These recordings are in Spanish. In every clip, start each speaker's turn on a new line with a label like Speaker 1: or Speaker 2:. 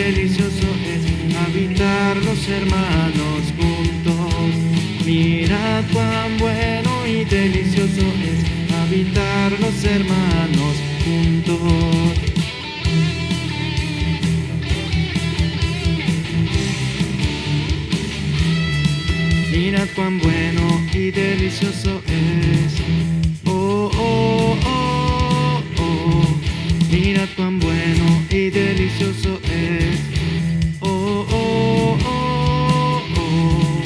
Speaker 1: delicioso es habitar los hermanos juntos. Mirad cuán bueno y delicioso es habitar los hermanos juntos. Mirad cuán bueno y delicioso es. Oh, oh, oh, oh. Mirad cuán bueno y delicioso es. Oh, oh, oh, oh.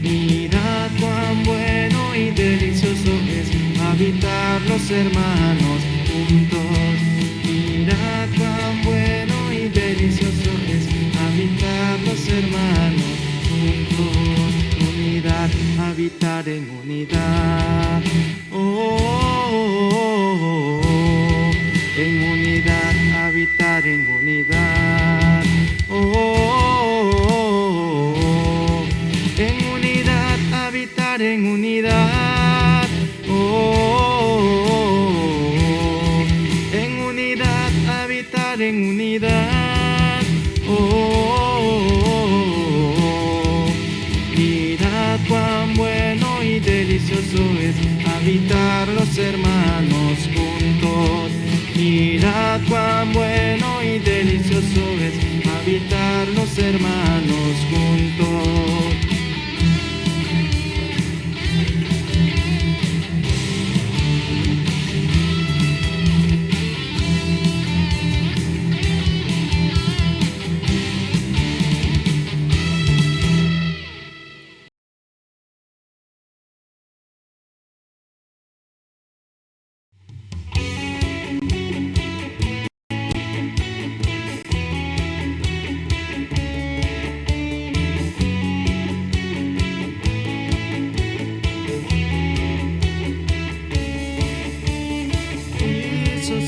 Speaker 1: Mirad cuán bueno y delicioso es habitar los hermanos juntos. Mirad cuán bueno y delicioso es habitar los hermanos juntos. Unidad, habitar en unidad. Oh, oh, oh, oh. En unidad, habitar en unidad. Oh, oh, oh, oh. En unidad, habitar en unidad. Oh, oh, oh. En unidad, habitar en unidad. Oh, oh, oh. Mirad cuán bueno y delicioso es habitar los hermanos juntos. Mirad cuán bueno y delicioso es habitar los hermanos juntos.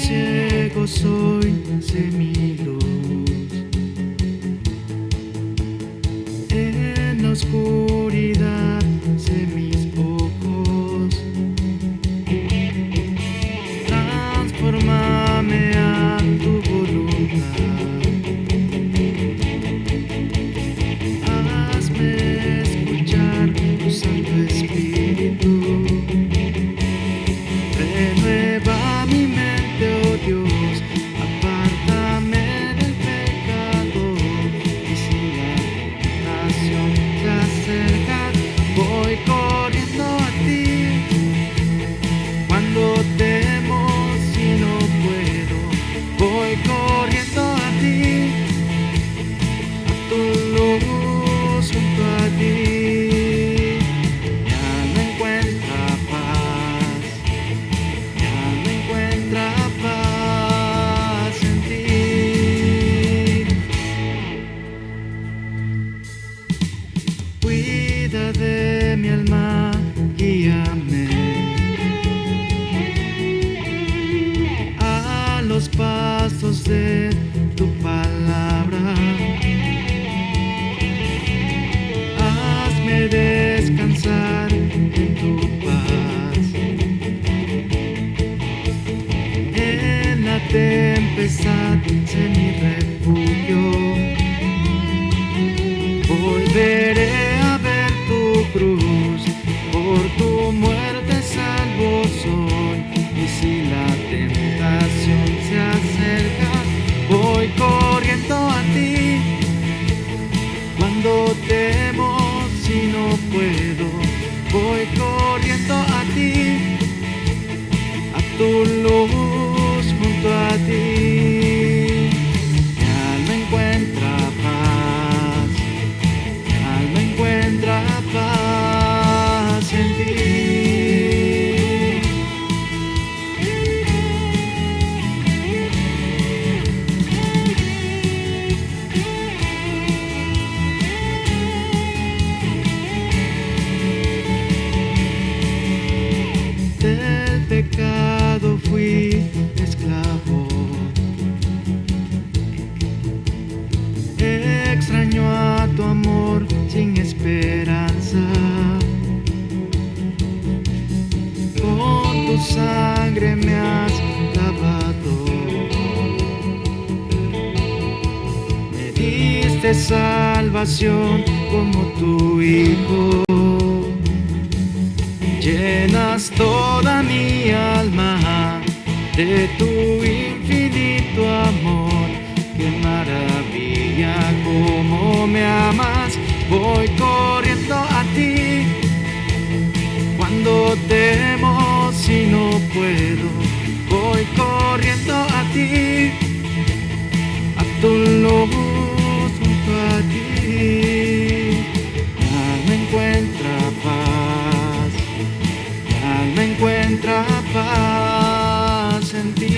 Speaker 1: Ciego soy, sé mi luz. En la oscuridad sé mis ojos. Transfórmame a tu voluntad. Hazme escuchar tu Santo Espíritu. Renueva mi mente, oh Dios, apártame del pecado, y si la tentación se acerca, voy corriendo a ti. Cuando temo, si no puedo, voy corriendo a ti, a tu luz junto a ti. Mi alma encuentra paz. Paz en ti. Cuida de mi alma, guíame a los pasos de tu palabra. Hazme descansar en tu paz. En la tempestad sé mi refugio. Volveré a ver tu cruz, por tu muerte salvo soy. Y si la tentación se acerca, voy corriendo a ti. Cuando temo, si no puedo, voy corriendo a ti, a tu luz junto a ti. Mi alma encuentra paz, mi alma encuentra paz en ti. Del pecado fui esclavo, extraño a tu amor sin esperanza. Con tu sangre me has lavado, me de salvación como tu Hijo. Llenas toda mi alma de tu infinito amor. Qué maravilla cómo me amas. Voy corriendo a ti cuando temo si no puedo. Voy corriendo a ti, a tu luz junto a ti. Mi alma encuentra paz, mi alma encuentra paz en ti.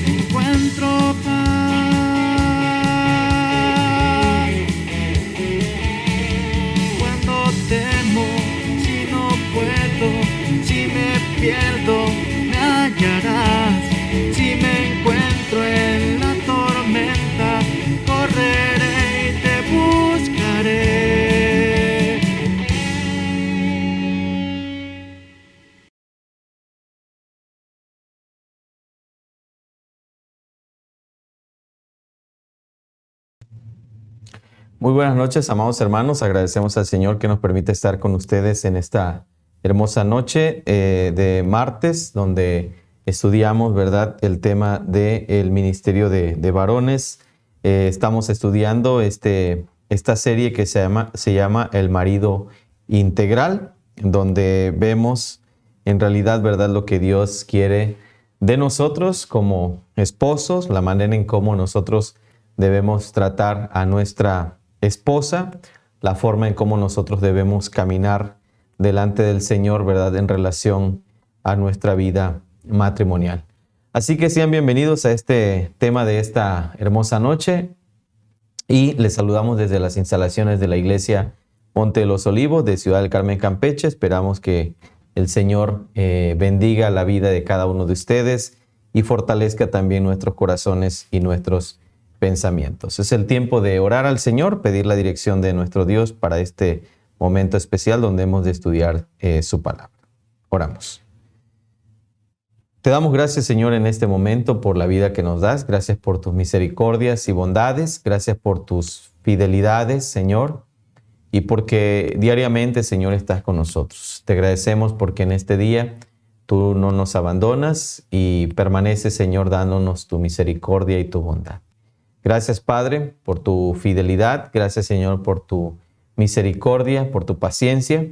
Speaker 1: Encuentro paz. Cuando temo, si no puedo, si me pierdo, me hallarás. Si me encuentro en la tormenta, correré y te buscaré.
Speaker 2: Muy buenas noches, amados hermanos. Agradecemos al Señor que nos permite estar con ustedes en esta hermosa noche de martes, donde estudiamos, ¿verdad?, el tema del ministerio de varones. Estamos estudiando esta serie que se llama El marido integral, donde vemos en realidad, ¿verdad?, lo que Dios quiere de nosotros como esposos, la manera en cómo nosotros debemos tratar a nuestra esposa, la forma en cómo nosotros debemos caminar delante del Señor, ¿verdad?, en relación a nuestra vida matrimonial. Así que sean bienvenidos a este tema de esta hermosa noche y les saludamos desde las instalaciones de la iglesia Monte de los Olivos de Ciudad del Carmen, Campeche. Esperamos que el Señor bendiga la vida de cada uno de ustedes y fortalezca también nuestros corazones y nuestros pensamientos. Es el tiempo de orar al Señor, pedir la dirección de nuestro Dios para este momento especial donde hemos de estudiar su palabra. Oramos. Te damos gracias, Señor, en este momento por la vida que nos das. Gracias por tus misericordias y bondades. Gracias por tus fidelidades, Señor, y porque diariamente, Señor, estás con nosotros. Te agradecemos porque en este día tú no nos abandonas y permaneces, Señor, dándonos tu misericordia y tu bondad. Gracias, Padre, por tu fidelidad. Gracias, Señor, por tu misericordia, por tu paciencia.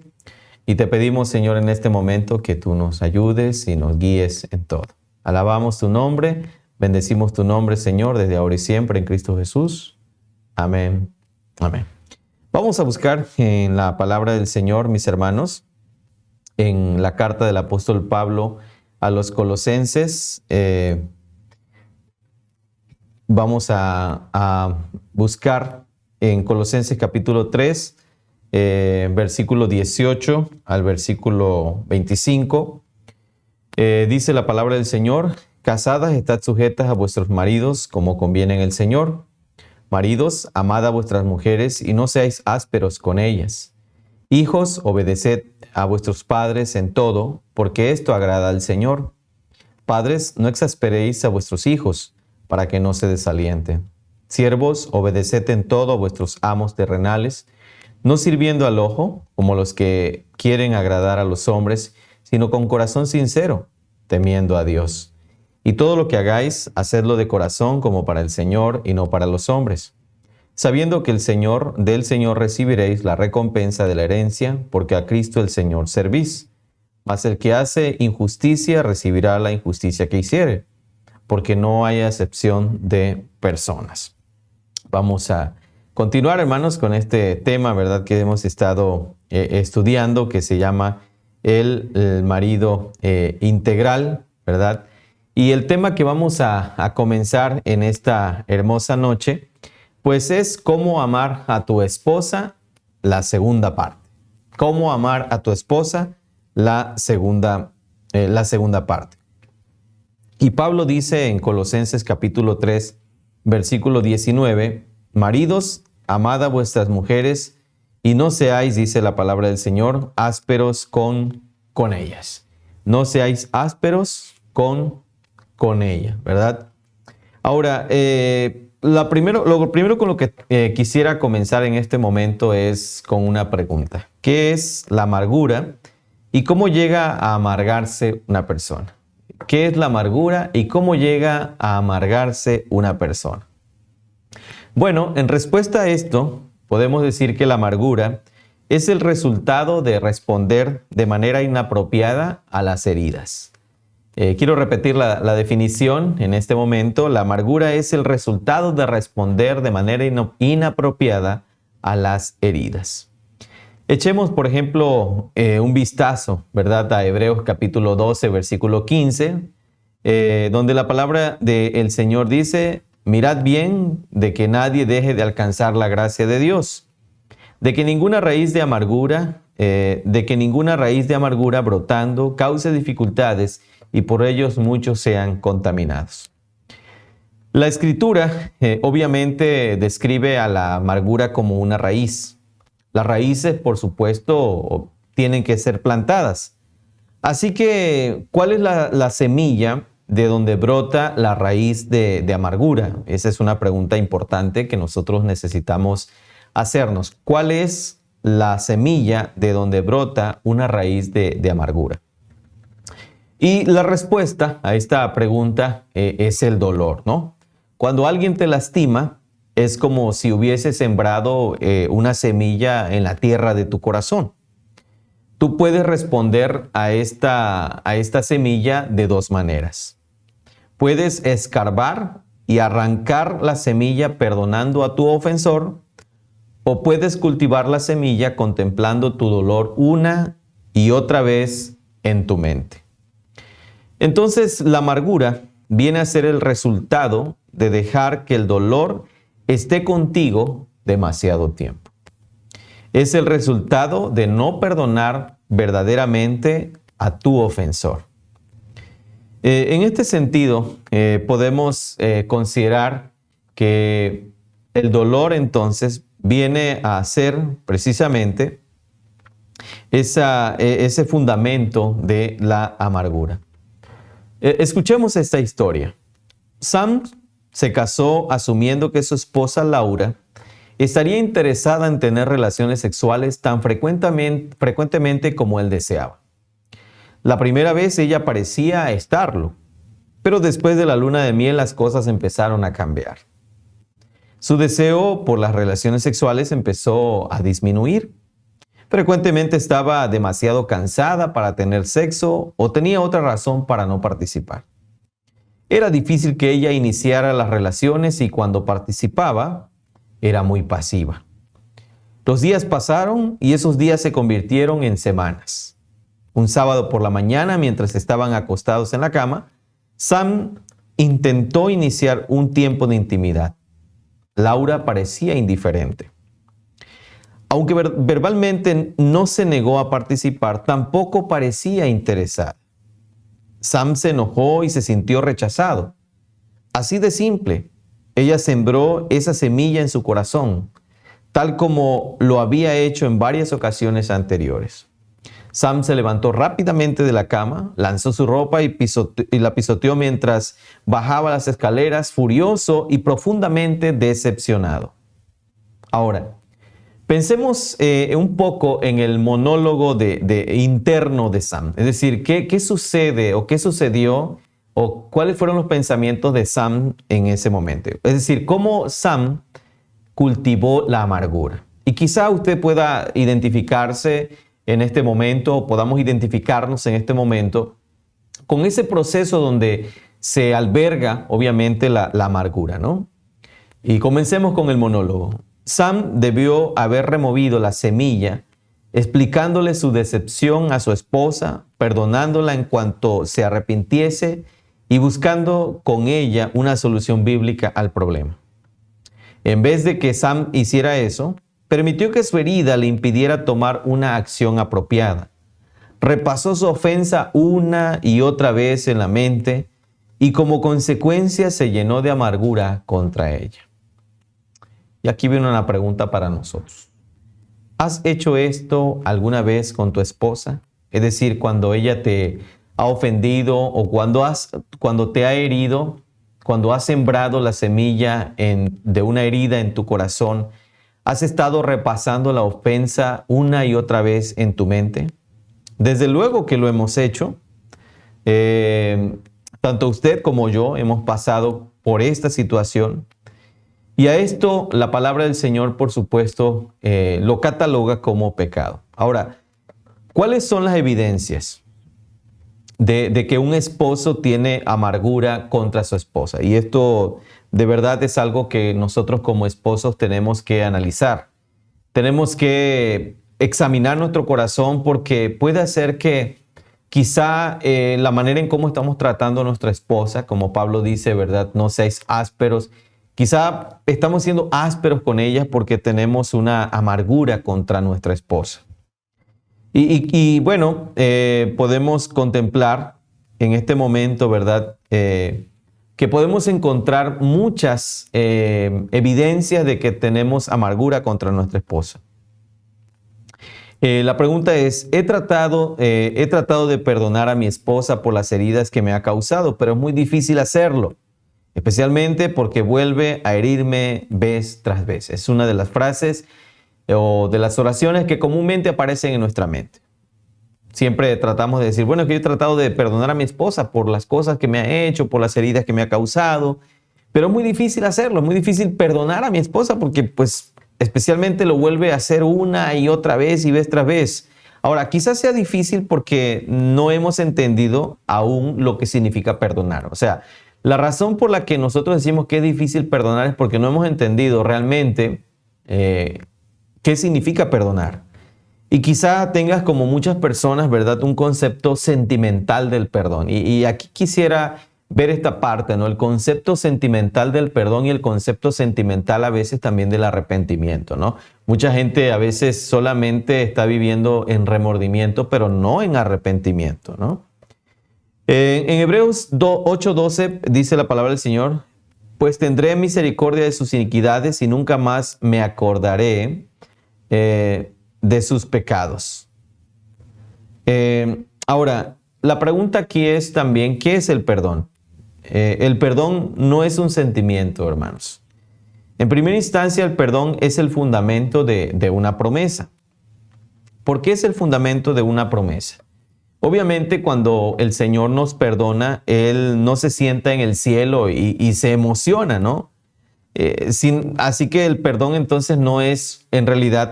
Speaker 2: Y te pedimos, Señor, en este momento que tú nos ayudes y nos guíes en todo. Alabamos tu nombre, bendecimos tu nombre, Señor, desde ahora y siempre en Cristo Jesús. Amén. Amén. Vamos a buscar en la palabra del Señor, mis hermanos, en la carta del apóstol Pablo a los Colosenses. Vamos a buscar en Colosenses capítulo 3, versículo 18 al versículo 25. Dice la palabra del Señor: casadas, estad sujetas a vuestros maridos como conviene en el Señor. Maridos, amad a vuestras mujeres y no seáis ásperos con ellas. Hijos, obedeced a vuestros padres en todo, porque esto agrada al Señor. Padres, no exasperéis a vuestros hijos, para que no se desalienten. Siervos, obedeced en todo a vuestros amos terrenales, no sirviendo al ojo, como los que quieren agradar a los hombres, sino con corazón sincero, temiendo a Dios. Y todo lo que hagáis, hacedlo de corazón como para el Señor y no para los hombres, sabiendo que del Señor recibiréis la recompensa de la herencia, porque a Cristo el Señor servís. Mas el que hace injusticia recibirá la injusticia que hiciere, porque no hay acepción de personas. Vamos a continuar, hermanos, con este tema, ¿verdad?, que hemos estado estudiando, que se llama el marido integral, ¿verdad? Y el tema que vamos a comenzar en esta hermosa noche, pues es cómo amar a tu esposa, la segunda parte. Cómo amar a tu esposa, la segunda parte. Y Pablo dice en Colosenses capítulo 3, versículo 19, maridos, amad a vuestras mujeres y no seáis, dice la palabra del Señor, ásperos con ellas. No seáis ásperos con con ella, ¿verdad? Ahora, lo primero con lo que quisiera comenzar en este momento es con una pregunta. ¿Qué es la amargura y cómo llega a amargarse una persona? ¿Qué es la amargura y cómo llega a amargarse una persona? Bueno, en respuesta a esto, podemos decir que la amargura es el resultado de responder de manera inapropiada a las heridas. Quiero repetir la definición en este momento. La amargura es el resultado de responder de manera inapropiada a las heridas. Echemos, por ejemplo, un vistazo, ¿verdad?, a Hebreos capítulo 12, versículo 15, donde la palabra del Señor dice: mirad bien de que nadie deje de alcanzar la gracia de Dios, de que ninguna raíz de amargura brotando cause dificultades y por ellos muchos sean contaminados. La Escritura obviamente describe a la amargura como una raíz. Las raíces, por supuesto, tienen que ser plantadas. Así que, ¿cuál es la semilla de donde brota la raíz de amargura? Esa es una pregunta importante que nosotros necesitamos hacernos. ¿Cuál es la semilla de donde brota una raíz de amargura? Y la respuesta a esta pregunta es el dolor, ¿no? Cuando alguien te lastima, es como si hubiese sembrado una semilla en la tierra de tu corazón. Tú puedes responder a esta semilla de dos maneras. Puedes escarbar y arrancar la semilla perdonando a tu ofensor, o puedes cultivar la semilla contemplando tu dolor una y otra vez en tu mente. Entonces, la amargura viene a ser el resultado de dejar que el dolor esté contigo demasiado tiempo. Es el resultado de no perdonar verdaderamente a tu ofensor. En este sentido, podemos considerar que el dolor entonces viene a ser precisamente ese fundamento de la amargura. Escuchemos esta historia. Sam se casó asumiendo que su esposa Laura estaría interesada en tener relaciones sexuales tan frecuentemente como él deseaba. La primera vez ella parecía estarlo, pero después de la luna de miel las cosas empezaron a cambiar. Su deseo por las relaciones sexuales empezó a disminuir. Frecuentemente estaba demasiado cansada para tener sexo o tenía otra razón para no participar. Era difícil que ella iniciara las relaciones y cuando participaba era muy pasiva. Los días pasaron y esos días se convirtieron en semanas. Un sábado por la mañana, mientras estaban acostados en la cama, Sam intentó iniciar un tiempo de intimidad. Laura parecía indiferente. Aunque verbalmente no se negó a participar, tampoco parecía interesada. Sam se enojó y se sintió rechazado. Así de simple, ella sembró esa semilla en su corazón, tal como lo había hecho en varias ocasiones anteriores. Sam se levantó rápidamente de la cama, lanzó su ropa y la pisoteó mientras bajaba las escaleras, furioso y profundamente decepcionado. Ahora, pensemos un poco en el monólogo interno de Sam. Es decir, ¿qué sucede o qué sucedió o cuáles fueron los pensamientos de Sam en ese momento? Es decir, cómo Sam cultivó la amargura. Y quizá usted pueda identificarse en este momento, o podamos identificarnos en este momento con ese proceso donde se alberga, obviamente, la amargura, ¿no? Y comencemos con el monólogo. Sam debió haber removido la semilla, explicándole su decepción a su esposa, perdonándola en cuanto se arrepintiese y buscando con ella una solución bíblica al problema. En vez de que Sam hiciera eso, permitió que su herida le impidiera tomar una acción apropiada. Repasó su ofensa una y otra vez en la mente y como consecuencia se llenó de amargura contra ella. Y aquí viene una pregunta para nosotros. ¿Has hecho esto alguna vez con tu esposa? Es decir, cuando ella te ha ofendido o cuando te ha herido, cuando has sembrado la semilla de una herida en tu corazón, ¿has estado repasando la ofensa una y otra vez en tu mente? Desde luego que lo hemos hecho. Tanto usted como yo hemos pasado por esta situación. Y a esto la palabra del Señor, por supuesto, lo cataloga como pecado. Ahora, ¿cuáles son las evidencias de que un esposo tiene amargura contra su esposa? Y esto de verdad es algo que nosotros como esposos tenemos que analizar. Tenemos que examinar nuestro corazón porque puede ser que quizá la manera en cómo estamos tratando a nuestra esposa, como Pablo dice, ¿verdad? No seáis ásperos. Quizá estamos siendo ásperos con ella porque tenemos una amargura contra nuestra esposa. Y bueno, podemos contemplar en este momento, ¿verdad? Que podemos encontrar muchas evidencias de que tenemos amargura contra nuestra esposa. La pregunta es, he tratado de perdonar a mi esposa por las heridas que me ha causado, pero es muy difícil hacerlo, especialmente porque vuelve a herirme vez tras vez. Es una de las frases o de las oraciones que comúnmente aparecen en nuestra mente. Siempre tratamos de decir, bueno, es que yo he tratado de perdonar a mi esposa por las cosas que me ha hecho, por las heridas que me ha causado, pero es muy difícil hacerlo, es muy difícil perdonar a mi esposa porque pues especialmente lo vuelve a hacer una y otra vez y vez tras vez. Ahora, quizás sea difícil porque no hemos entendido aún lo que significa perdonar. O sea, la razón por la que nosotros decimos que es difícil perdonar es porque no hemos entendido realmente qué significa perdonar. Y quizá tengas, como muchas personas, ¿verdad?, un concepto sentimental del perdón. Y aquí quisiera ver esta parte, ¿no? El concepto sentimental del perdón y el concepto sentimental a veces también del arrepentimiento, ¿no? Mucha gente a veces solamente está viviendo en remordimiento, pero no en arrepentimiento, ¿no? En Hebreos 8:12 dice la palabra del Señor, pues tendré misericordia de sus iniquidades y nunca más me acordaré de sus pecados. Ahora, la pregunta aquí es también, ¿qué es el perdón? El perdón no es un sentimiento, hermanos. En primera instancia, el perdón es el fundamento de una promesa. ¿Por qué es el fundamento de una promesa? Obviamente, cuando el Señor nos perdona, Él no se sienta en el cielo y se emociona, ¿no? Así que el perdón entonces no es en realidad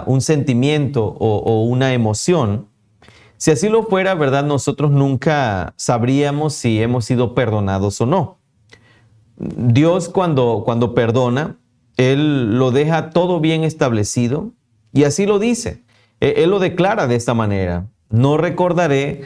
Speaker 2: un sentimiento o una emoción. Si así lo fuera, ¿verdad? Nosotros nunca sabríamos si hemos sido perdonados o no. Dios cuando perdona, Él lo deja todo bien establecido y así lo dice. Él lo declara de esta manera. No recordaré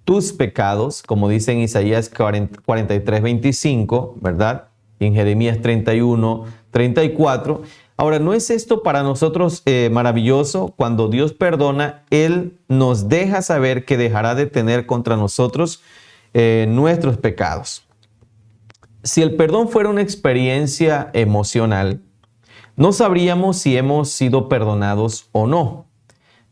Speaker 2: tus pecados, como dice en Isaías 43:25, ¿verdad? Y en Jeremías 31:34. Ahora, ¿no es esto para nosotros maravilloso? Cuando Dios perdona, Él nos deja saber que dejará de tener contra nosotros nuestros pecados. Si el perdón fuera una experiencia emocional, no sabríamos si hemos sido perdonados o no.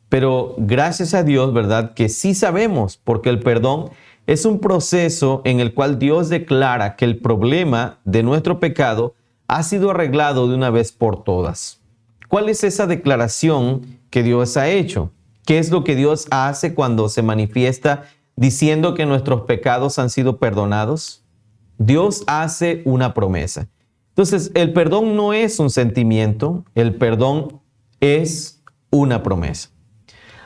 Speaker 2: Pero gracias a Dios, ¿verdad?, que sí sabemos, porque el perdón es un proceso en el cual Dios declara que el problema de nuestro pecado ha sido arreglado de una vez por todas. ¿Cuál es esa declaración que Dios ha hecho? ¿Qué es lo que Dios hace cuando se manifiesta diciendo que nuestros pecados han sido perdonados? Dios hace una promesa. Entonces, el perdón no es un sentimiento, el perdón es una promesa.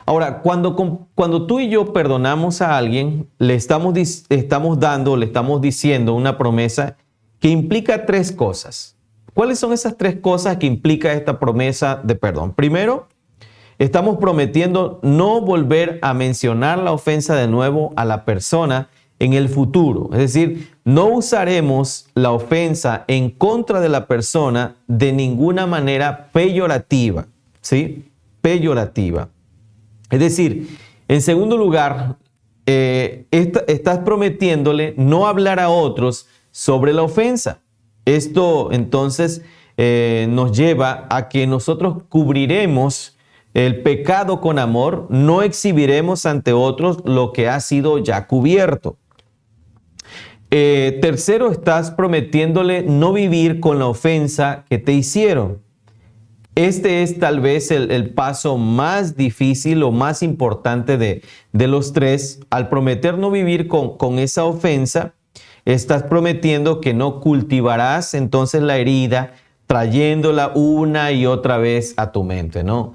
Speaker 2: Ahora, cuando tú y yo perdonamos a alguien, le estamos diciendo una promesa que implica tres cosas. ¿Cuáles son esas tres cosas que implica esta promesa de perdón? Primero, estamos prometiendo no volver a mencionar la ofensa de nuevo a la persona en el futuro. Es decir, no usaremos la ofensa en contra de la persona de ninguna manera peyorativa, ¿sí? Peyorativa. Es decir, en segundo lugar, estás prometiéndole no hablar a otros sobre la ofensa. Esto entonces nos lleva a que nosotros cubriremos el pecado con amor, no exhibiremos ante otros lo que ha sido ya cubierto. Tercero, estás prometiéndole no vivir con la ofensa que te hicieron. Este es tal vez el paso más difícil o más importante de los tres. Al prometer no vivir con esa ofensa, estás prometiendo que no cultivarás entonces la herida, trayéndola una y otra vez a tu mente, ¿no?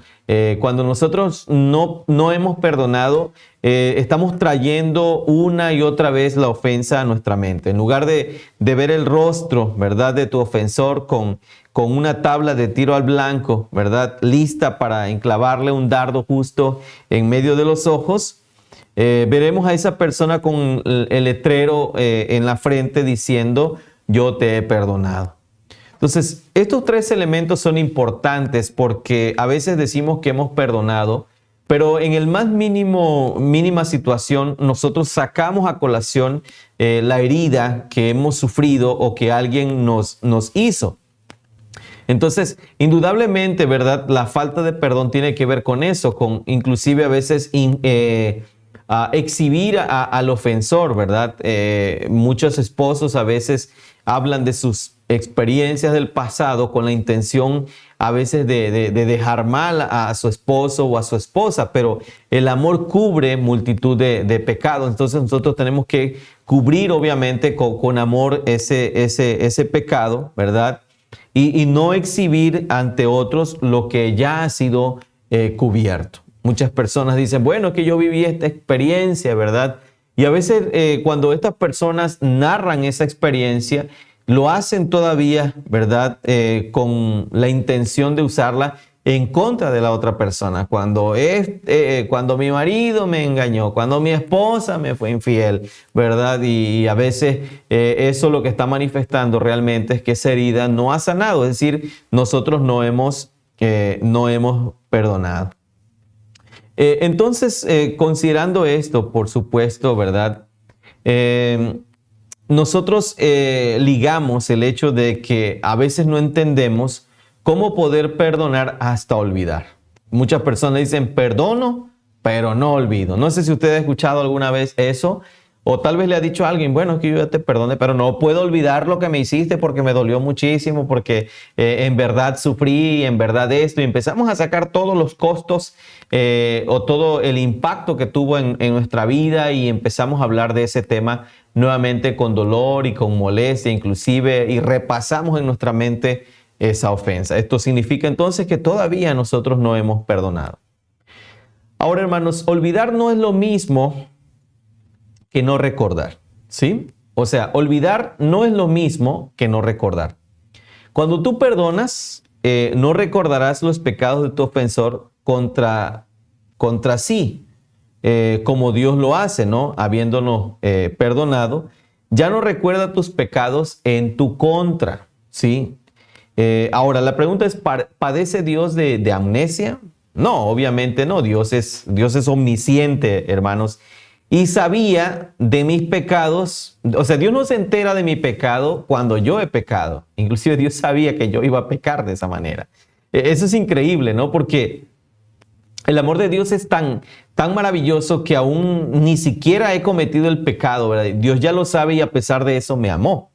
Speaker 2: Cuando nosotros no hemos perdonado, estamos trayendo una y otra vez la ofensa a nuestra mente. En lugar de ver el rostro, ¿verdad?, de tu ofensor con una tabla de tiro al blanco, ¿verdad?, lista para enclavarle un dardo justo en medio de los ojos, veremos a esa persona con el letrero en la frente diciendo, yo te he perdonado. Entonces, estos tres elementos son importantes porque a veces decimos que hemos perdonado, pero en el más mínima situación nosotros sacamos a colación la herida que hemos sufrido o que alguien nos hizo. Entonces, indudablemente, ¿verdad?, la falta de perdón tiene que ver con eso, con inclusive a veces exhibir al ofensor, ¿verdad? Muchos esposos a veces hablan de sus experiencias del pasado con la intención a veces de dejar mal a su esposo o a su esposa, pero el amor cubre multitud de pecados. Entonces nosotros tenemos que cubrir obviamente con amor ese pecado, ¿verdad? Y no exhibir ante otros lo que ya ha sido cubierto. Muchas personas dicen, bueno, que yo viví esta experiencia, ¿verdad? Y a veces cuando estas personas narran esa experiencia, lo hacen todavía, ¿verdad?, con la intención de usarla en contra de la otra persona. Cuando mi marido me engañó, cuando mi esposa me fue infiel, ¿verdad? Y a veces eso lo que está manifestando realmente es que esa herida no ha sanado. Es decir, nosotros no hemos perdonado. Entonces, considerando esto, por supuesto, ¿verdad?, nosotros ligamos el hecho de que a veces no entendemos cómo poder perdonar hasta olvidar. Muchas personas dicen, perdono, pero no olvido. No sé si usted ha escuchado alguna vez eso, o tal vez le ha dicho a alguien, bueno, es que yo ya te perdoné, pero no puedo olvidar lo que me hiciste porque me dolió muchísimo, porque en verdad sufrí, en verdad esto, y empezamos a sacar todos los costos o todo el impacto que tuvo en nuestra vida y empezamos a hablar de ese tema nuevamente con dolor y con molestia inclusive, y repasamos en nuestra mente esa ofensa. Esto significa entonces que todavía nosotros no hemos perdonado. Ahora, hermanos, olvidar no es lo mismo que no recordar, ¿sí? O sea, olvidar no es lo mismo que no recordar. Cuando tú perdonas, no recordarás los pecados de tu ofensor contra sí, como Dios lo hace, ¿no? Habiéndonos perdonado, ya no recuerda tus pecados en tu contra, ¿sí? Ahora, la pregunta es, ¿padece Dios de amnesia? No, obviamente no. Dios es omnisciente, hermanos, y sabía de mis pecados. O sea, Dios no se entera de mi pecado cuando yo he pecado. Inclusive Dios sabía que yo iba a pecar de esa manera. Eso es increíble, ¿no? Porque el amor de Dios es tan maravilloso que aún ni siquiera he cometido el pecado, ¿verdad? Dios ya lo sabe y a pesar de eso me amó,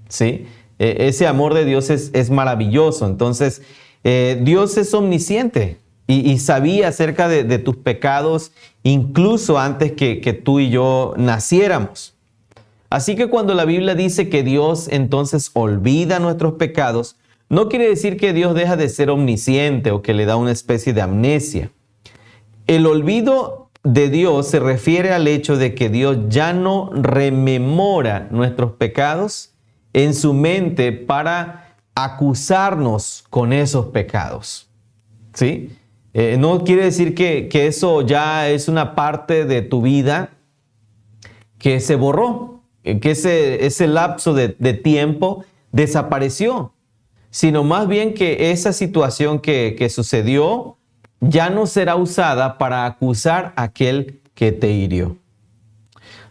Speaker 2: ¿sí? Ese amor de Dios es maravilloso. Entonces, Dios es omnisciente y sabía acerca de tus pecados incluso antes que tú y yo naciéramos. Así que cuando la Biblia dice que Dios entonces olvida nuestros pecados, no quiere decir que Dios deja de ser omnisciente o que le da una especie de amnesia. El olvido de Dios se refiere al hecho de que Dios ya no rememora nuestros pecados en su mente para acusarnos con esos pecados, ¿sí? No quiere decir que eso ya es una parte de tu vida que se borró, que ese lapso de tiempo desapareció, sino más bien que esa situación que sucedió ya no será usada para acusar a aquel que te hirió.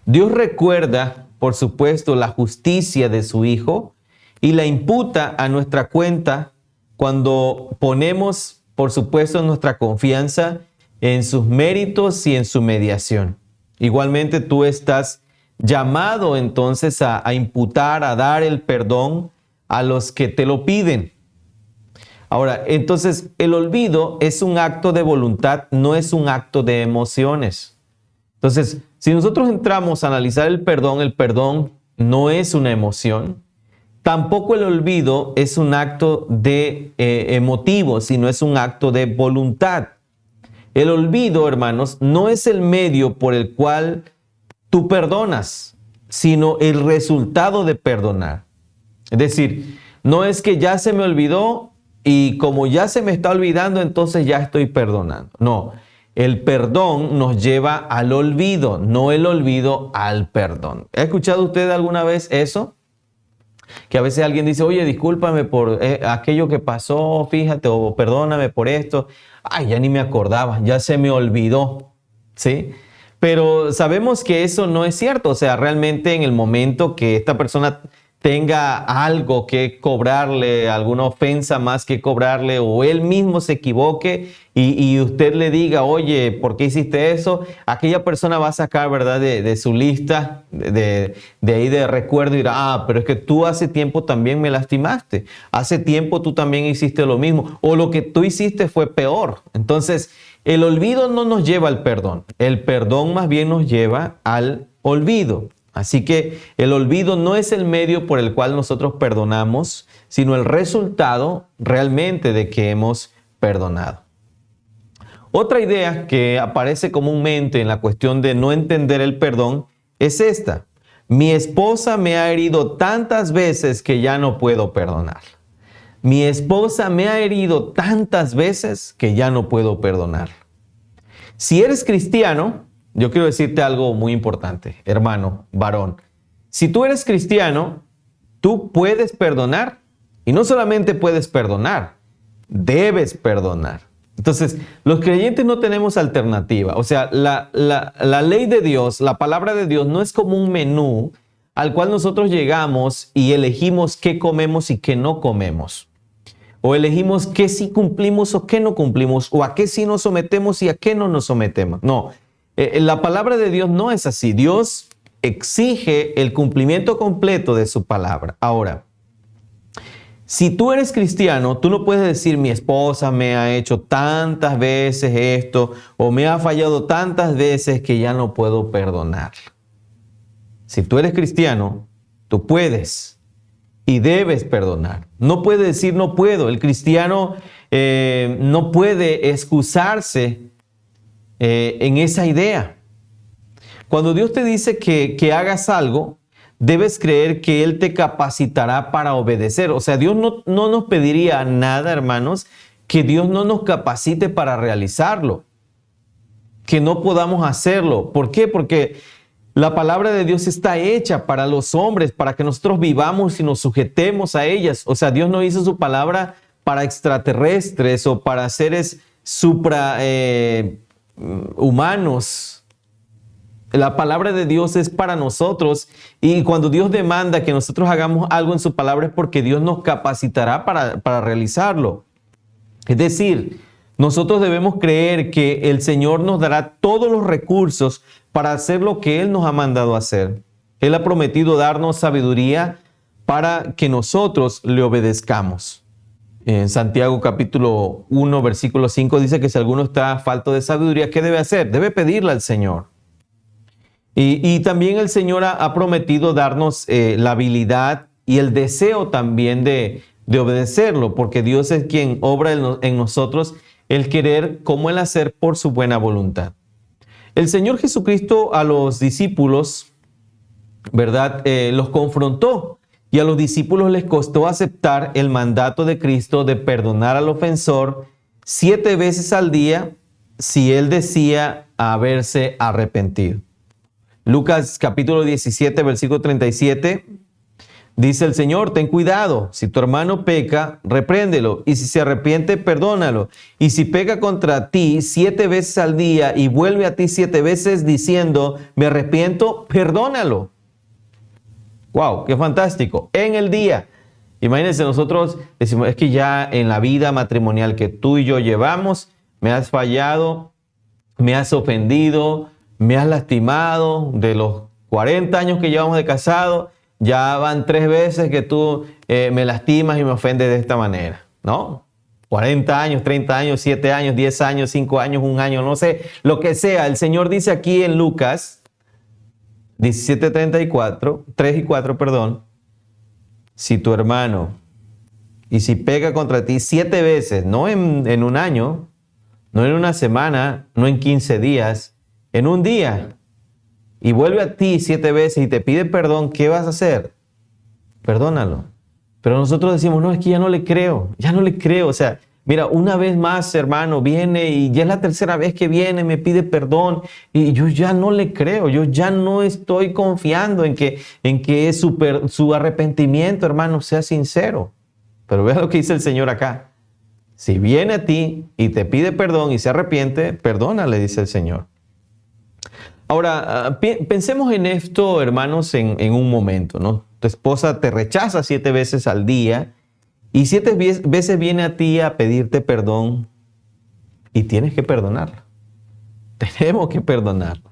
Speaker 2: Dios recuerda, por supuesto, la justicia de su Hijo y la imputa a nuestra cuenta cuando ponemos por supuesto, nuestra confianza en sus méritos y en su mediación. Igualmente tú estás llamado entonces a imputar, a dar el perdón a los que te lo piden. Ahora, entonces el olvido es un acto de voluntad, no es un acto de emociones. Entonces, si nosotros entramos a analizar el perdón no es una emoción. Tampoco el olvido es un acto de emotivo, sino es un acto de voluntad. El olvido, hermanos, no es el medio por el cual tú perdonas, sino el resultado de perdonar. Es decir, no es que ya se me olvidó y como ya se me está olvidando, entonces ya estoy perdonando. No, el perdón nos lleva al olvido, no el olvido al perdón. ¿Ha escuchado usted alguna vez eso? Que a veces alguien dice, oye, discúlpame por aquello que pasó, fíjate, o perdóname por esto. Ay, ya ni me acordaba, ya se me olvidó, ¿sí? Pero sabemos que eso no es cierto. O sea, realmente en el momento que esta persona tenga algo que cobrarle, alguna ofensa más que cobrarle, o él mismo se equivoque y usted le diga, oye, ¿por qué hiciste eso? Aquella persona va a sacar, ¿verdad?, de su lista, de ahí de recuerdo y dirá, pero es que tú hace tiempo también me lastimaste. Hace tiempo tú también hiciste lo mismo. O lo que tú hiciste fue peor. Entonces, el olvido no nos lleva al perdón. El perdón más bien nos lleva al olvido. Así que el olvido no es el medio por el cual nosotros perdonamos, sino el resultado realmente de que hemos perdonado. Otra idea que aparece comúnmente en la cuestión de no entender el perdón es esta. Mi esposa me ha herido tantas veces que ya no puedo perdonar. Mi esposa me ha herido tantas veces que ya no puedo perdonar. Si eres cristiano, yo quiero decirte algo muy importante, hermano, varón. Si tú eres cristiano, tú puedes perdonar. Y no solamente puedes perdonar, debes perdonar. Entonces, los creyentes no tenemos alternativa. O sea, la ley de Dios, la palabra de Dios no es como un menú al cual nosotros llegamos y elegimos qué comemos y qué no comemos. O elegimos qué sí cumplimos o qué no cumplimos. O a qué sí nos sometemos y a qué no nos sometemos. No. La palabra de Dios no es así. Dios exige el cumplimiento completo de su palabra. Ahora, si tú eres cristiano, tú no puedes decir mi esposa me ha hecho tantas veces esto o me ha fallado tantas veces que ya no puedo perdonar. Si tú eres cristiano, tú puedes y debes perdonar. No puedes decir no puedo. El cristiano no puede excusarse en esa idea. Cuando Dios te dice que hagas algo, debes creer que Él te capacitará para obedecer. O sea, Dios no nos pediría nada, hermanos, que Dios no nos capacite para realizarlo, que no podamos hacerlo. ¿Por qué? Porque la palabra de Dios está hecha para los hombres, para que nosotros vivamos y nos sujetemos a ellas. O sea, Dios no hizo su palabra para extraterrestres o para seres humanos. La palabra de Dios es para nosotros y cuando Dios demanda que nosotros hagamos algo en su palabra es porque Dios nos capacitará para realizarlo. Es decir, nosotros debemos creer que el Señor nos dará todos los recursos para hacer lo que Él nos ha mandado hacer. Él ha prometido darnos sabiduría para que nosotros le obedezcamos. En Santiago capítulo 1, versículo 5 dice que si alguno está falto de sabiduría, ¿qué debe hacer? Debe pedirla al Señor. Y también el Señor ha prometido darnos la habilidad y el deseo también de obedecerlo, porque Dios es quien obra en nosotros el querer como el hacer por su buena voluntad. El Señor Jesucristo a los discípulos, ¿verdad? Los confrontó y a los discípulos les costó aceptar el mandato de Cristo de perdonar al ofensor 7 veces al día si él decía haberse arrepentido. Lucas capítulo 17, versículo 37, dice el Señor, ten cuidado, si tu hermano peca, repréndelo, y si se arrepiente, perdónalo. Y si peca contra ti 7 veces al día y vuelve a ti 7 veces diciendo, me arrepiento, perdónalo. ¡Wow! ¡Qué fantástico! En el día. Imagínense, nosotros decimos, es que ya en la vida matrimonial que tú y yo llevamos, me has fallado, me has ofendido, me has lastimado. De los 40 años que llevamos de casado, ya van 3 veces que tú me lastimas y me ofendes de esta manera, ¿no? 40 años, 30 años, 7 años, 10 años, 5 años, 1 año, no sé, lo que sea. El Señor dice aquí en Lucas 17:34, 3 y 4, perdón, si tu hermano, y si pega contra ti 7 veces, no en 1 año, no en 1 semana, no en 15 días, en 1 día, y vuelve a ti 7 veces y te pide perdón, ¿qué vas a hacer? Perdónalo. Pero nosotros decimos, no, es que ya no le creo. O sea, mira, una vez más, hermano, viene y ya es la 3.ª vez que viene, me pide perdón y yo ya no le creo. Yo ya no estoy confiando en que su arrepentimiento, hermano, sea sincero. Pero vea lo que dice el Señor acá. Si viene a ti y te pide perdón y se arrepiente, perdónale, dice el Señor. Ahora, pensemos en esto, hermanos, en un momento, ¿no? Tu esposa te rechaza 7 veces al día y 7 veces viene a ti a pedirte perdón y tienes que perdonarla. Tenemos que perdonarla.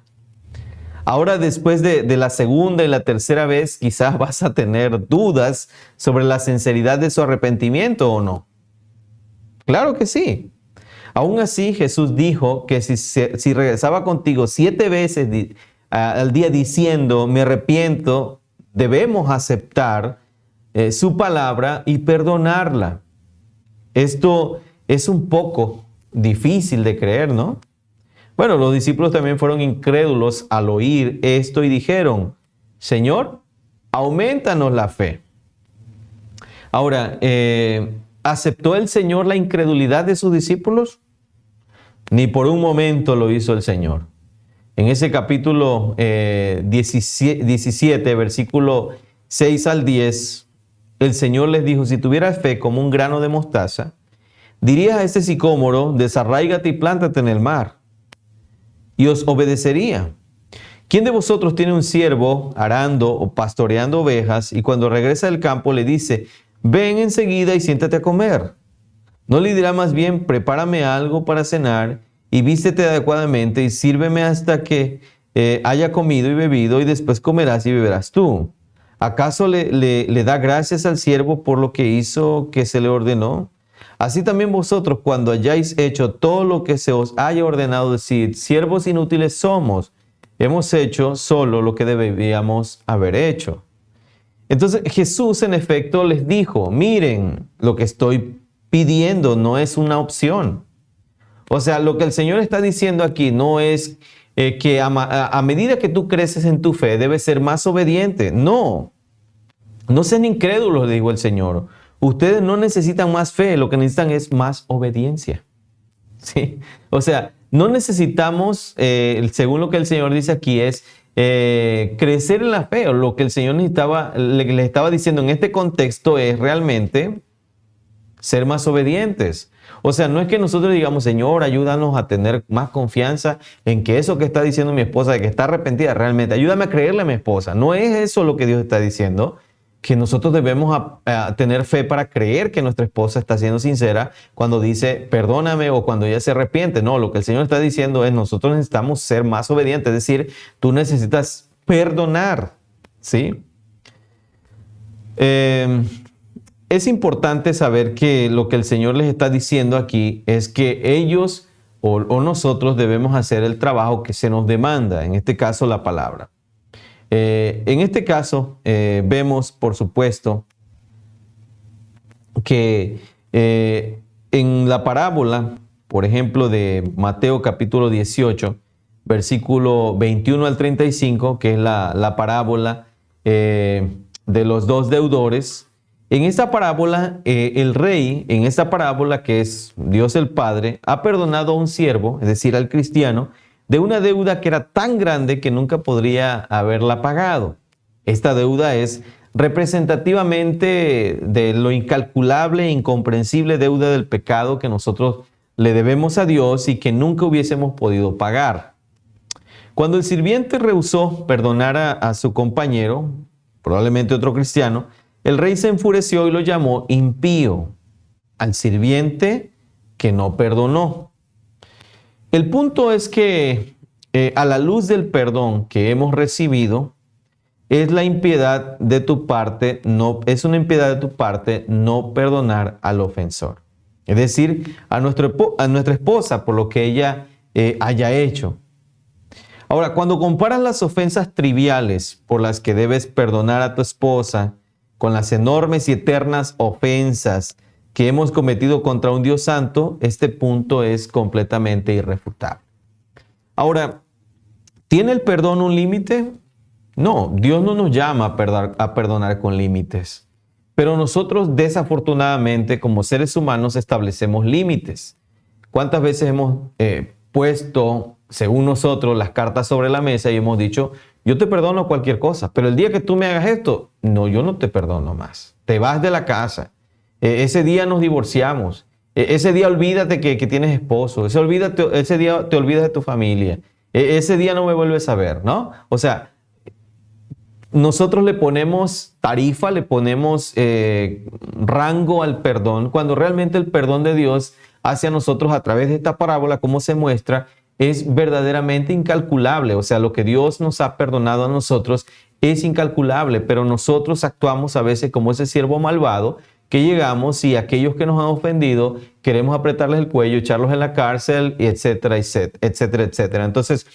Speaker 2: Ahora, después de la 2ª y la 3.ª vez, quizás vas a tener dudas sobre la sinceridad de su arrepentimiento o no. Claro que sí. Aún así, Jesús dijo que si regresaba contigo 7 veces al día diciendo, me arrepiento, debemos aceptar su palabra y perdonarla. Esto es un poco difícil de creer, ¿no? Bueno, los discípulos también fueron incrédulos al oír esto y dijeron, Señor, aumentanos la fe. Ahora, ¿aceptó el Señor la incredulidad de sus discípulos? Ni por un momento lo hizo el Señor. En ese capítulo 17, versículo 6 al 10, el Señor les dijo, si tuvieras fe como un grano de mostaza, dirías a este sicómoro, desarráigate y plántate en el mar, y os obedecería. ¿Quién de vosotros tiene un siervo arando o pastoreando ovejas y cuando regresa del campo le dice, ven enseguida y siéntate a comer? ¿No le dirá más bien, prepárame algo para cenar y vístete adecuadamente y sírveme hasta que haya comido y bebido y después comerás y beberás tú? ¿Acaso le da gracias al siervo por lo que hizo que se le ordenó? Así también vosotros, cuando hayáis hecho todo lo que se os haya ordenado, decid, siervos inútiles somos, hemos hecho solo lo que debíamos haber hecho. Entonces Jesús en efecto les dijo, miren, lo que estoy pidiendo no es una opción. O sea, lo que el Señor está diciendo aquí no es que a medida que tú creces en tu fe debes ser más obediente. No sean incrédulos, dijo el Señor. Ustedes no necesitan más fe, lo que necesitan es más obediencia. ¿Sí? O sea, no necesitamos, según lo que el Señor dice aquí, es crecer en la fe. O lo que el Señor le estaba diciendo en este contexto es realmente ser más obedientes. O sea, no es que nosotros digamos, Señor, ayúdanos a tener más confianza en que eso que está diciendo mi esposa, de que está arrepentida, realmente, ayúdame a creerle a mi esposa. No es eso lo que Dios está diciendo, que nosotros debemos tener fe para creer que nuestra esposa está siendo sincera cuando dice, perdóname, o cuando ella se arrepiente. No, lo que el Señor está diciendo es, nosotros necesitamos ser más obedientes, es decir, tú necesitas perdonar, ¿sí? Es importante saber que lo que el Señor les está diciendo aquí es que ellos o nosotros debemos hacer el trabajo que se nos demanda, en este caso la palabra. En este caso vemos, por supuesto, que en la parábola, por ejemplo, de Mateo capítulo 18, versículo 21 al 35, que es la parábola de los 2 deudores. En esta parábola, el rey, en esta parábola que es Dios el Padre, ha perdonado a un siervo, es decir, al cristiano, de una deuda que era tan grande que nunca podría haberla pagado. Esta deuda es representativamente de lo incalculable e incomprensible deuda del pecado que nosotros le debemos a Dios y que nunca hubiésemos podido pagar. Cuando el sirviente rehusó perdonar a su compañero, probablemente otro cristiano, El rey se enfureció y lo llamó impío al sirviente que no perdonó. El punto es que a la luz del perdón que hemos recibido, es una impiedad de tu parte no perdonar al ofensor. Es decir, a nuestra esposa por lo que ella haya hecho. Ahora, cuando comparas las ofensas triviales por las que debes perdonar a tu esposa con las enormes y eternas ofensas que hemos cometido contra un Dios santo, este punto es completamente irrefutable. Ahora, ¿tiene el perdón un límite? No, Dios no nos llama a perdonar con límites. Pero nosotros desafortunadamente como seres humanos establecemos límites. ¿Cuántas veces hemos puesto, según nosotros, las cartas sobre la mesa y hemos dicho, yo te perdono cualquier cosa, pero el día que tú me hagas esto, no, yo no te perdono más. Te vas de la casa. Ese día nos divorciamos. Ese día olvídate que tienes esposo. Ese día te olvidas de tu familia. Ese día no me vuelves a ver, ¿no? O sea, nosotros le ponemos tarifa, le ponemos rango al perdón, cuando realmente el perdón de Dios hacia nosotros a través de esta parábola, como se muestra, es verdaderamente incalculable. O sea, lo que Dios nos ha perdonado a nosotros es incalculable, pero nosotros actuamos a veces como ese siervo malvado que llegamos y aquellos que nos han ofendido queremos apretarles el cuello, echarlos en la cárcel, etcétera, etcétera, etcétera. Entonces,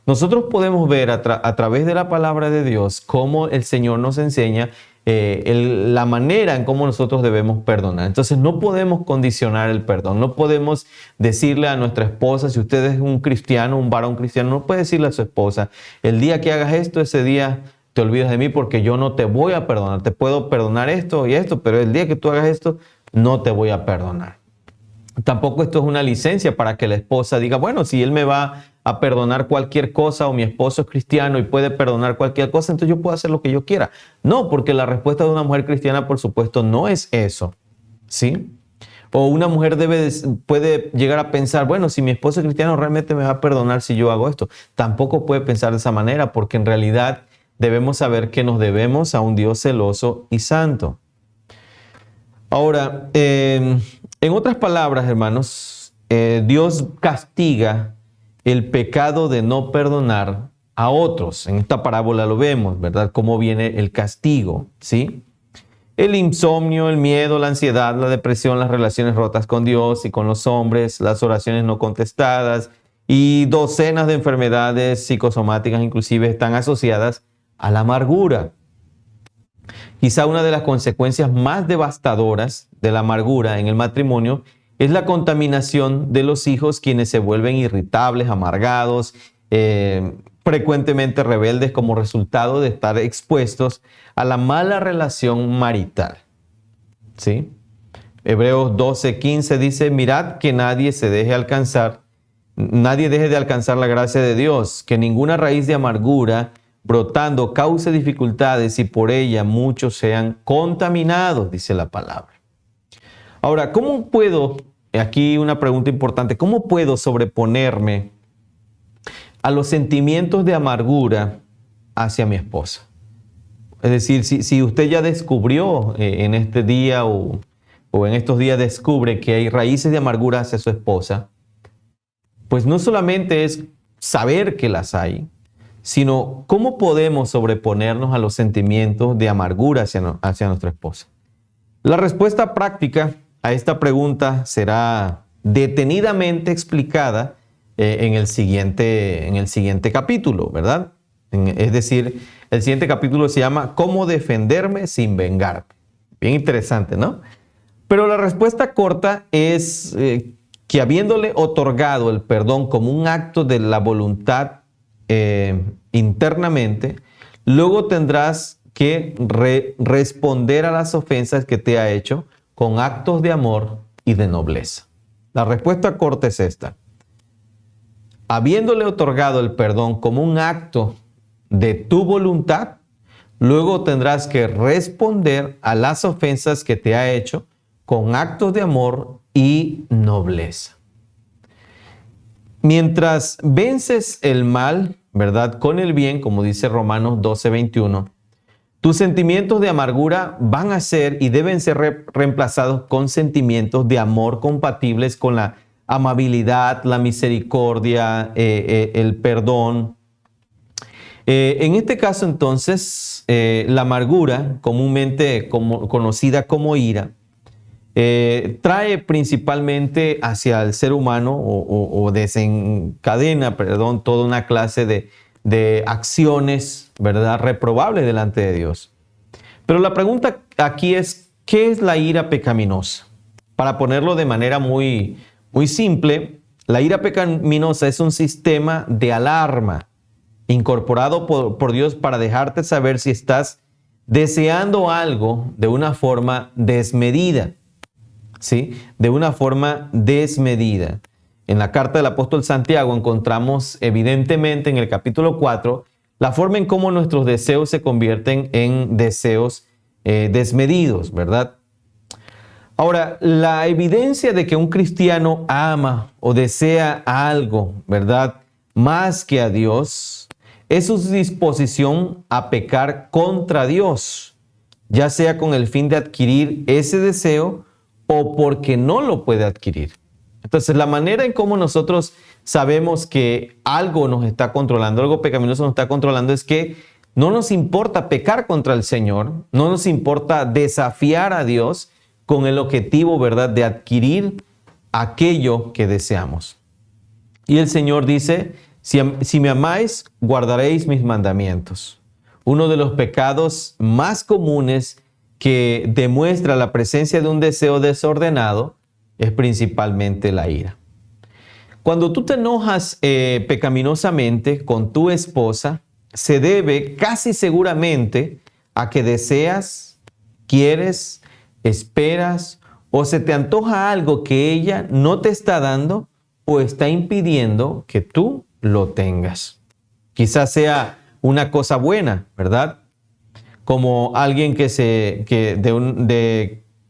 Speaker 2: nosotros podemos ver a través de la palabra de Dios cómo el Señor nos enseña la manera en cómo nosotros debemos perdonar. Entonces, no podemos condicionar el perdón. No podemos decirle a nuestra esposa, si usted es un cristiano, un varón cristiano, no puede decirle a su esposa, el día que hagas esto, ese día te olvidas de mí porque yo no te voy a perdonar. Te puedo perdonar esto y esto, pero el día que tú hagas esto, no te voy a perdonar. Tampoco esto es una licencia para que la esposa diga, bueno, si él me va a perdonar cualquier cosa o mi esposo es cristiano y puede perdonar cualquier cosa, entonces yo puedo hacer lo que yo quiera. No, porque la respuesta de una mujer cristiana, por supuesto, no es eso, ¿sí? O una mujer puede llegar a pensar, bueno, si mi esposo es cristiano, realmente me va a perdonar si yo hago esto. Tampoco puede pensar de esa manera, porque en realidad debemos saber que nos debemos a un Dios celoso y santo. Ahora, en otras palabras, hermanos, Dios castiga el pecado de no perdonar a otros. En esta parábola lo vemos, ¿verdad? Cómo viene el castigo, ¿sí? El insomnio, el miedo, la ansiedad, la depresión, las relaciones rotas con Dios y con los hombres, las oraciones no contestadas y docenas de enfermedades psicosomáticas inclusive están asociadas a la amargura. Quizá una de las consecuencias más devastadoras de la amargura en el matrimonio es la contaminación de los hijos, quienes se vuelven irritables, amargados, frecuentemente rebeldes como resultado de estar expuestos a la mala relación marital. ¿Sí? Hebreos 12:15 dice, mirad que nadie deje de alcanzar la gracia de Dios, que ninguna raíz de amargura brotando cause dificultades y por ella muchos sean contaminados, dice la palabra. Ahora, ¿cómo puedo, aquí una pregunta importante, cómo puedo sobreponerme a los sentimientos de amargura hacia mi esposa? Es decir, si usted ya descubrió en este día o en estos días descubre que hay raíces de amargura hacia su esposa, pues no solamente es saber que las hay, sino cómo podemos sobreponernos a los sentimientos de amargura hacia nuestra esposa. La respuesta práctica a esta pregunta será detenidamente explicada en el siguiente capítulo, ¿verdad? Es decir, el siguiente capítulo se llama ¿Cómo defenderme sin vengarme? Bien interesante, ¿no? Pero la respuesta corta es que habiéndole otorgado el perdón como un acto de la voluntad internamente, luego tendrás que responder a las ofensas que te ha hecho con actos de amor y de nobleza. La respuesta corta es esta. Habiéndole otorgado el perdón como un acto de tu voluntad, luego tendrás que responder a las ofensas que te ha hecho con actos de amor y nobleza. Mientras vences el mal, ¿verdad?, con el bien, como dice Romanos 12:21, tus sentimientos de amargura van a ser y deben ser reemplazados con sentimientos de amor compatibles con la amabilidad, la misericordia, el perdón. En este caso, entonces, la amargura, comúnmente conocida como ira, trae principalmente hacia el ser humano o desencadena, toda una clase de acciones, ¿verdad?, reprobables delante de Dios. Pero la pregunta aquí es, ¿qué es la ira pecaminosa? Para ponerlo de manera muy simple, la ira pecaminosa es un sistema de alarma incorporado por Dios para dejarte saber si estás deseando algo de una forma desmedida. ¿Sí? De una forma desmedida. En la carta del apóstol Santiago encontramos evidentemente en el capítulo 4 la forma en cómo nuestros deseos se convierten en deseos desmedidos, ¿verdad? Ahora, la evidencia de que un cristiano ama o desea algo, ¿verdad?, más que a Dios, es su disposición a pecar contra Dios, ya sea con el fin de adquirir ese deseo o porque no lo puede adquirir. Entonces, la manera en cómo nosotros sabemos que algo nos está controlando, algo pecaminoso nos está controlando, es que no nos importa pecar contra el Señor, no nos importa desafiar a Dios con el objetivo, ¿verdad?, de adquirir aquello que deseamos. Y el Señor dice, si me amáis, guardaréis mis mandamientos. Uno de los pecados más comunes que demuestra la presencia de un deseo desordenado es principalmente la ira. Cuando tú te enojas pecaminosamente con tu esposa, se debe casi seguramente a que deseas, quieres, esperas o se te antoja algo que ella no te está dando o está impidiendo que tú lo tengas. Quizás sea una cosa buena, ¿verdad? Como alguien que se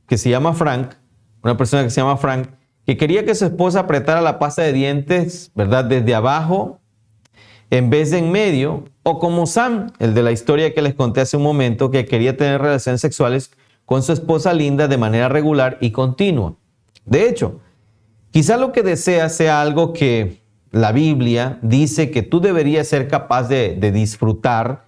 Speaker 2: llama Frank, una persona que se llama Frank, que quería que su esposa apretara la pasta de dientes, ¿verdad?, desde abajo en vez de en medio, o como Sam, el de la historia que les conté hace un momento, que quería tener relaciones sexuales con su esposa Linda de manera regular y continua. De hecho, quizá lo que deseas sea algo que la Biblia dice que tú deberías ser capaz de disfrutar.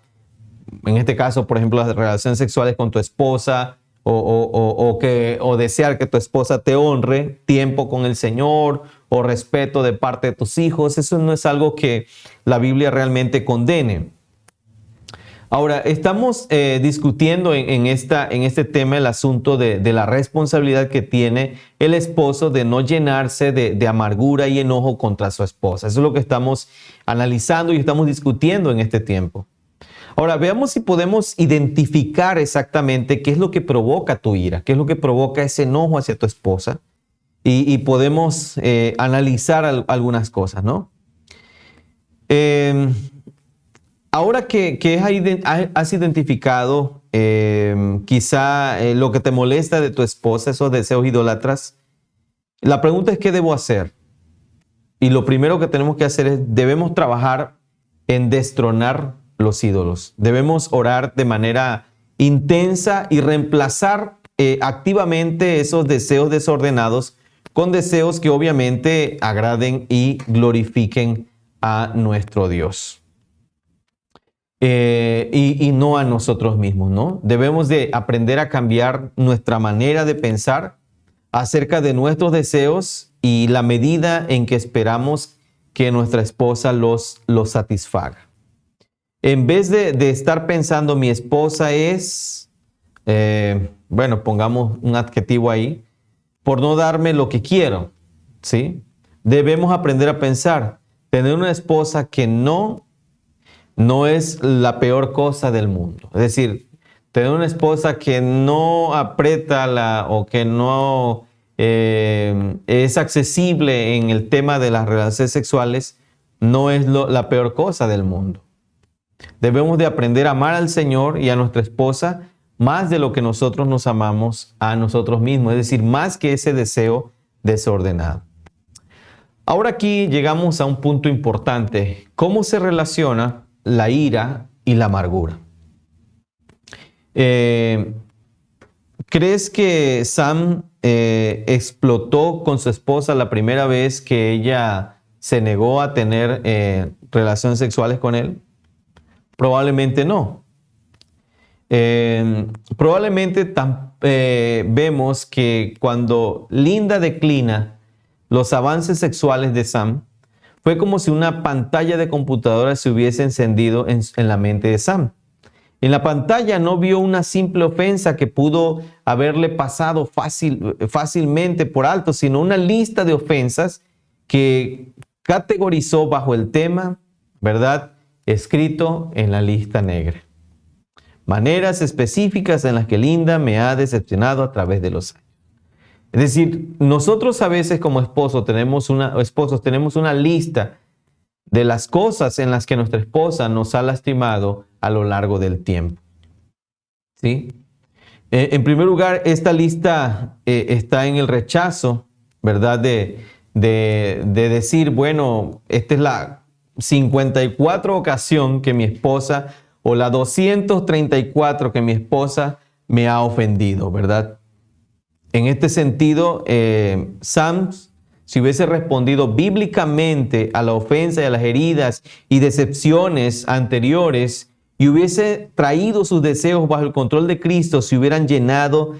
Speaker 2: En este caso, por ejemplo, las relaciones sexuales con tu esposa o desear que tu esposa te honre, tiempo con el Señor o respeto de parte de tus hijos. Eso no es algo que la Biblia realmente condene. Ahora, estamos discutiendo en este tema el asunto de la responsabilidad que tiene el esposo de no llenarse de amargura y enojo contra su esposa. Eso es lo que estamos analizando y estamos discutiendo en este tiempo. Ahora, veamos si podemos identificar exactamente qué es lo que provoca tu ira, qué es lo que provoca ese enojo hacia tu esposa y podemos analizar algunas cosas, ¿no? Ahora que has identificado quizá lo que te molesta de tu esposa, esos deseos idólatras, la pregunta es ¿qué debo hacer? Y lo primero que tenemos que hacer es, debemos trabajar en destronar los ídolos. Debemos orar de manera intensa y reemplazar activamente esos deseos desordenados con deseos que obviamente agraden y glorifiquen a nuestro Dios. Y no a nosotros mismos, ¿no? Debemos de aprender a cambiar nuestra manera de pensar acerca de nuestros deseos y la medida en que esperamos que nuestra esposa los satisfaga. En vez de estar pensando mi esposa es, pongamos un adjetivo ahí, por no darme lo que quiero, ¿sí? Debemos aprender a pensar, tener una esposa que no es la peor cosa del mundo. Es decir, tener una esposa que no aprieta o que no es accesible en el tema de las relaciones sexuales no es la peor cosa del mundo. Debemos de aprender a amar al Señor y a nuestra esposa más de lo que nosotros nos amamos a nosotros mismos, es decir, más que ese deseo desordenado. Ahora aquí llegamos a un punto importante. ¿Cómo se relaciona la ira y la amargura? ¿Crees que Sam explotó con su esposa la primera vez que ella se negó a tener relaciones sexuales con él? Probablemente no. Probablemente vemos que cuando Linda declina los avances sexuales de Sam, fue como si una pantalla de computadora se hubiese encendido en la mente de Sam. En la pantalla no vio una simple ofensa que pudo haberle pasado fácilmente por alto, sino una lista de ofensas que categorizó bajo el tema, ¿verdad?, escrito en la lista negra. Maneras específicas en las que Linda me ha decepcionado a través de los años. Es decir, nosotros a veces como esposos tenemos una lista de las cosas en las que nuestra esposa nos ha lastimado a lo largo del tiempo. ¿Sí? En primer lugar, esta lista está en el rechazo, ¿verdad? De decir, bueno, esta es la 54 ocasión que mi esposa, o la 234 que mi esposa me ha ofendido, ¿verdad? En este sentido, Sam, si hubiese respondido bíblicamente a la ofensa y a las heridas y decepciones anteriores y hubiese traído sus deseos bajo el control de Cristo, no se hubieran llenado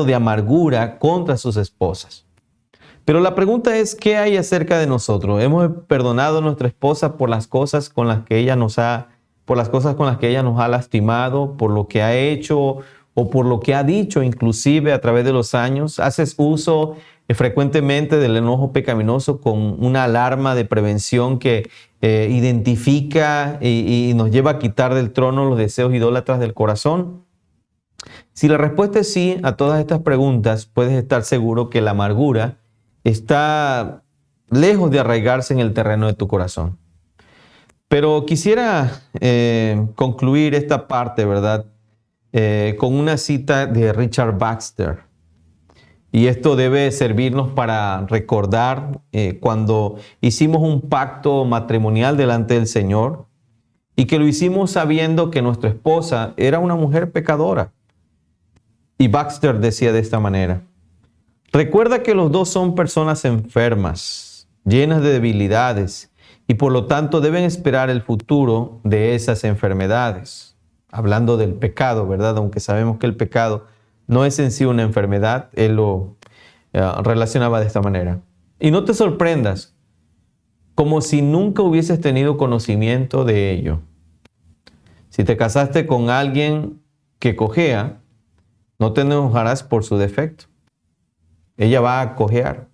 Speaker 2: de amargura contra sus esposas. Pero la pregunta es, ¿qué hay acerca de nosotros? ¿Hemos perdonado a nuestra esposa por las cosas con las que ella nos ha lastimado, por lo que ha hecho o por lo que ha dicho, inclusive a través de los años? ¿Haces uso frecuentemente del enojo pecaminoso con una alarma de prevención que identifica y nos lleva a quitar del trono los deseos idólatras del corazón? Si la respuesta es sí a todas estas preguntas, puedes estar seguro que la amargura está lejos de arraigarse en el terreno de tu corazón. Pero quisiera concluir esta parte, ¿verdad?, con una cita de Richard Baxter. Y esto debe servirnos para recordar cuando hicimos un pacto matrimonial delante del Señor y que lo hicimos sabiendo que nuestra esposa era una mujer pecadora. Y Baxter decía de esta manera: recuerda que los dos son personas enfermas, llenas de debilidades, y por lo tanto deben esperar el futuro de esas enfermedades. Hablando del pecado, ¿verdad? Aunque sabemos que el pecado no es en sí una enfermedad, él lo relacionaba de esta manera. Y no te sorprendas, como si nunca hubieses tenido conocimiento de ello. Si te casaste con alguien que cojea, no te enojarás por su defecto. Ella va a cojear.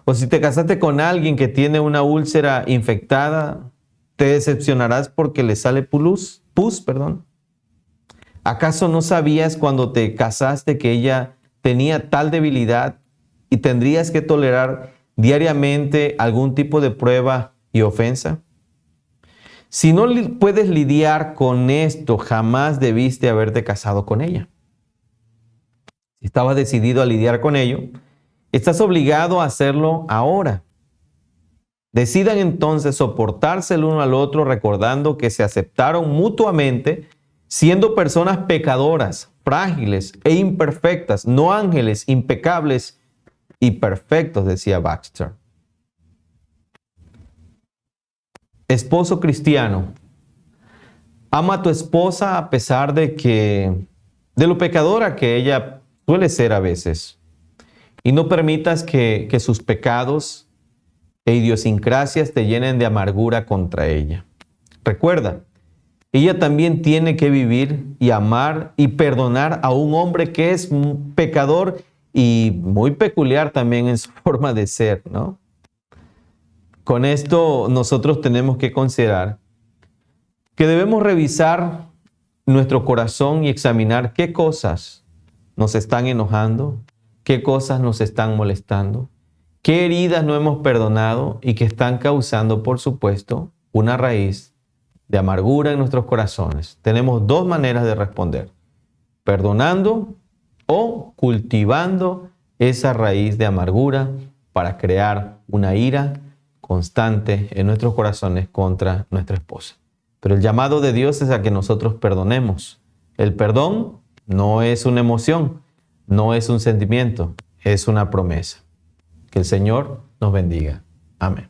Speaker 2: O si te casaste con alguien que tiene una úlcera infectada, te decepcionarás porque le sale pus. ¿Acaso no sabías cuando te casaste que ella tenía tal debilidad y tendrías que tolerar diariamente algún tipo de prueba y ofensa? Si no puedes lidiar con esto, jamás debiste haberte casado con ella. Si estabas decidido a lidiar con ello, estás obligado a hacerlo ahora. Decidan entonces soportarse el uno al otro, recordando que se aceptaron mutuamente, siendo personas pecadoras, frágiles e imperfectas, no ángeles impecables y perfectos, decía Baxter. Esposo cristiano, ama a tu esposa a pesar de lo pecadora que ella suele ser a veces. Y no permitas que sus pecados e idiosincrasias te llenen de amargura contra ella. Recuerda, ella también tiene que vivir y amar y perdonar a un hombre que es un pecador y muy peculiar también en su forma de ser, ¿no? Con esto nosotros tenemos que considerar que debemos revisar nuestro corazón y examinar qué cosas nos están enojando, qué cosas nos están molestando, qué heridas no hemos perdonado y que están causando, por supuesto, una raíz de amargura en nuestros corazones. Tenemos dos maneras de responder: perdonando o cultivando esa raíz de amargura para crear una ira constante en nuestros corazones contra nuestra esposa. Pero el llamado de Dios es a que nosotros perdonemos El perdón no es una emoción, no es un sentimiento, es una promesa. Que el Señor nos bendiga. Amén.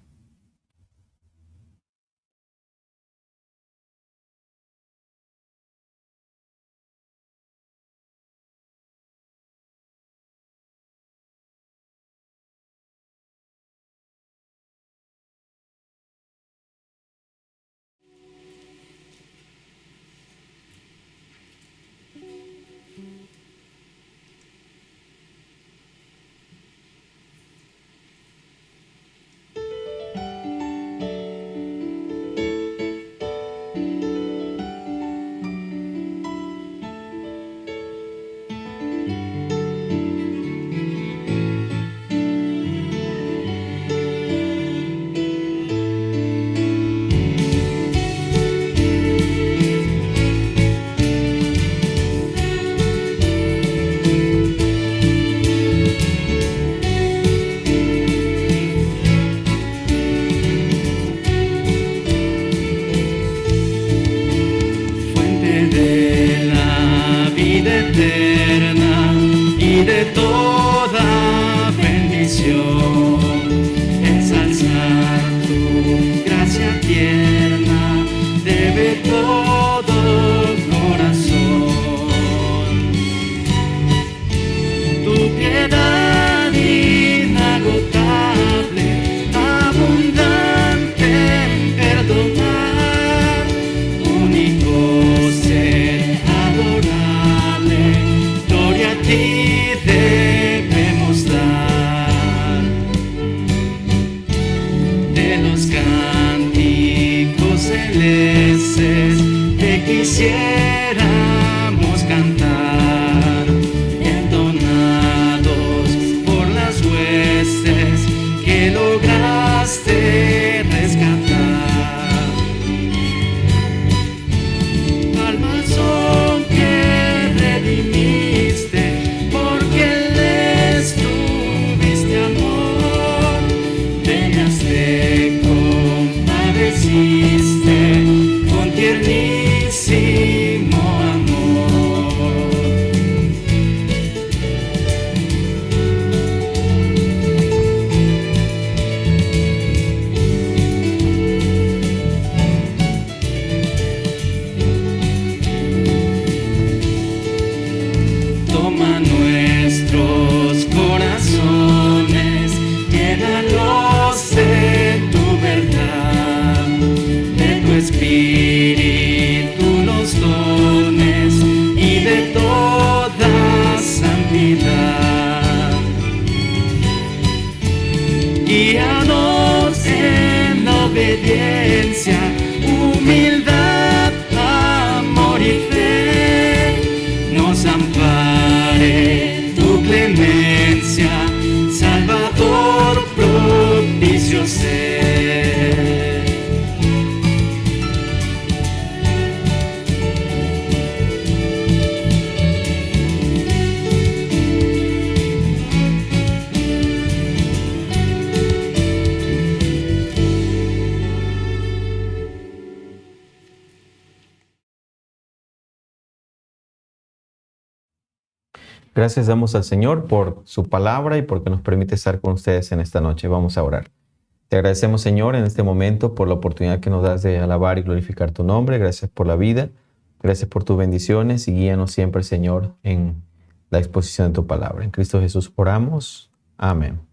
Speaker 1: Eterna y de toda bendición, ensalzar tu gracia tierna debe todo corazón. Tu piedad inagotable, abundante en perdonar, único ser adorable, gloria a ti debemos dar. De los cánticos celestes te quisiéramos cantar, entonados por las huestes que lograste rescatar. Almas son que redimiste, porque les tuviste amor, penas te compadeciste con tiernísimo amor. Toma nuestros corazones, llénalos de tu verdad, de tu espíritu los dones y de toda santidad. Guíanos en la obediencia, humildad, amor y fe, nos ampare tu clemencia, Salvador propicio ser.
Speaker 2: Gracias damos al Señor por su palabra y porque nos permite estar con ustedes en esta noche. Vamos a orar. Te agradecemos, Señor, en este momento por la oportunidad que nos das de alabar y glorificar tu nombre. Gracias por la vida. Gracias por tus bendiciones y guíanos siempre, Señor, en la exposición de tu palabra. En Cristo Jesús oramos. Amén.